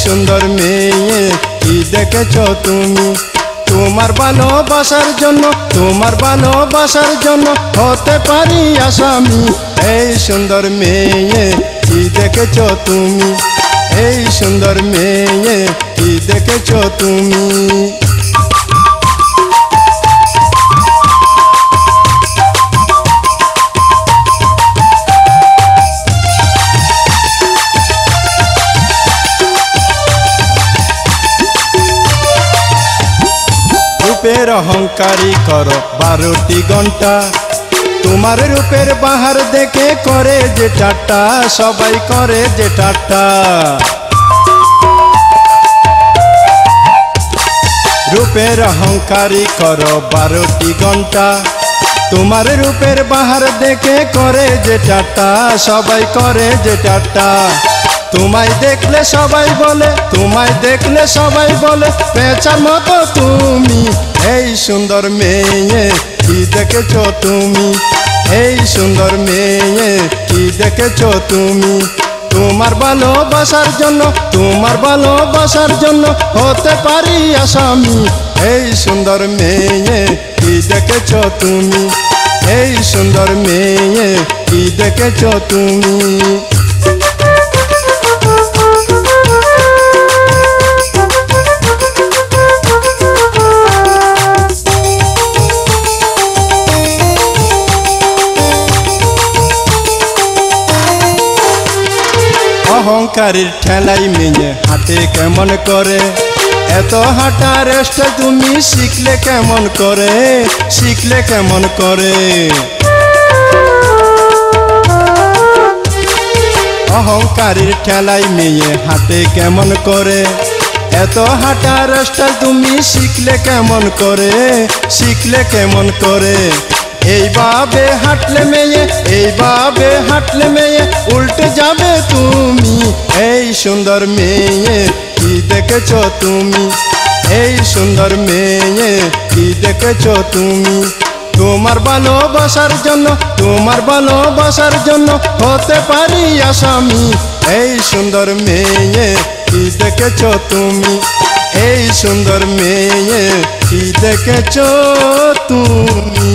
সুন্দর মেয়ে কি দেখেছো তুমি? তোমার ভালোবাসার জন্য, তোমার ভালোবাসার জন্য হতে পারি আসামি। এই সুন্দর মেয়ে কি দেখেছো তুমি? এই সুন্দর মেয়ে কি দেখেছো তুমি? রূপের অহংকারী করো 12টি ঘন্টা, তোমার রূপের বাহার দেখে করে যে ঠাট্টা, সবাই করে যে ঠাট্টা। রূপের অহংকারী করো 12টি ঘন্টা, তোমার রূপের বাহার দেখে করে যে ঠাট্টা, সবাই করে যে ঠাট্টা। তোমায় দেখলে সবাই বলে, তোমায় দেখলে সবাই বলে পেঁচার মতো তুমি। এই সুন্দর মেয়ে কি দেখেছো তুমি? এই সুন্দর মেয়ে কি দেখেছো তুমি? তোমার ভালোবাসার জন্য, তোমার ভালোবাসার জন্য হতে পারি আসামি। এই সুন্দর মেয়ে কি দেখেছো তুমি? এই সুন্দর মেয়ে কি দেখেছো তুমি? অহংকারীর ঠেলাই মেয়ে হাঁটে কেমন করে? এত হাঁটা রেস্ট তুমি শিখলে কেমন করে? শিখলে কেমন করে? অহংকারীর ঠেলাই মেয়ে হাঁটে কেমন করে? এত হাঁটা রেস্ট তুমি শিখলে কেমন করে? শিখলে কেমন করে? এইভাবে হাঁটলে মেয়ে, এইভাবে হাঁটলে মেয়ে উল্টে যাবে তুমি। এই সুন্দর মেয়ে কি দেখেছো তুমি? এই সুন্দর মেয়ে কি দেখেছো তুমি? তোমার ভালোবাসার জন্য, তোমার ভালোবাসার জন্য হতে পারি আসামি। এই সুন্দর মেয়ে কি দেখেছো তুমি? এই সুন্দর মেয়ে কি দেখেছো তুমি?